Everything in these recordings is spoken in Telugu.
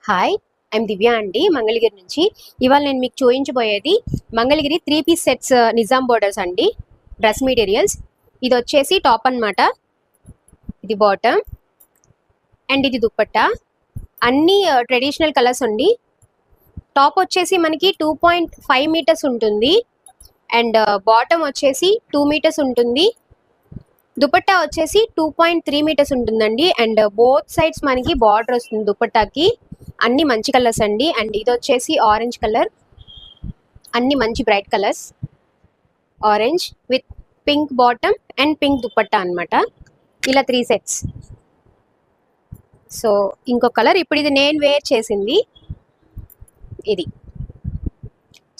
హాయ్, ఐఎమ్ దివ్య అండి, మంగళగిరి నుంచి. ఇవాళ నేను మీకు చూపించబోయేది Mangalagiri 3 piece sets Nizam borders అండి. Dress materials. ఇది వచ్చేసి టాప్ అన్నమాట, ఇది బాటమ్ అండ్ ఇది దుప్పట్టా. అన్ని ట్రెడిషనల్ కలర్స్ అండి. టాప్ వచ్చేసి మనకి 2.5 మీటర్స్ ఉంటుంది అండ్ బాటమ్ వచ్చేసి 2 మీటర్స్ ఉంటుంది. దుపట్టా వచ్చేసి 2.3 మీటర్స్ ఉంటుందండి అండ్ బోత్ సైడ్స్ మనకి బార్డర్ వస్తుంది దుపట్టాకి. అన్ని మంచి కలర్స్ అండి. అండ్ ఇది వచ్చేసి ఆరెంజ్ కలర్, అన్ని మంచి bright colours. Orange with pink bottom and pink dupatta అన్నమాట. ఇలా 3 సెట్స్. సో ఇంకో కలర్, ఇప్పుడు ఇది నేను వేర్ చేసింది ఇది.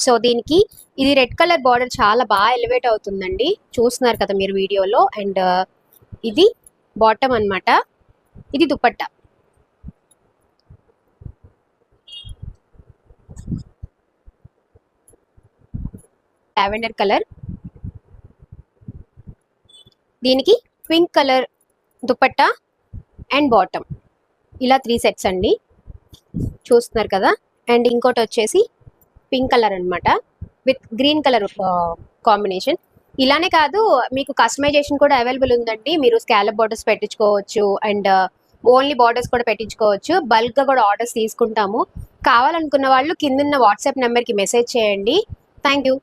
సో దీనికి ఇది రెడ్ కలర్ బార్డర్ చాలా బాగా ఎలివేట్ అవుతుందండి, చూస్తున్నారు కదా మీరు వీడియోలో. అండ్ ఇది బాటమ్ అన్నమాట, ఇది దుపట్టా. లావెండర్ కలర్, దీనికి pink colour dupatta and bottom. ఇలా 3 సెట్స్ అండి, చూస్తున్నారు కదా. అండ్ ఇంకోటి వచ్చేసి పింక్ కలర్ అన్నమాట విత్ గ్రీన్ కలర్ కాంబినేషన్. ఇలానే కాదు, మీకు కస్టమైజేషన్ కూడా అవైలబుల్ ఉందండి. మీరు స్కాలప్ బార్డర్స్ పెట్టించుకోవచ్చు అండ్ ఓన్లీ బార్డర్స్ కూడా పెట్టించుకోవచ్చు. బల్క్గా కూడా ఆర్డర్స్ తీసుకుంటాము. కావాలనుకున్న వాళ్ళు కింద వాట్సాప్ నెంబర్కి మెసేజ్ చేయండి. Thank you.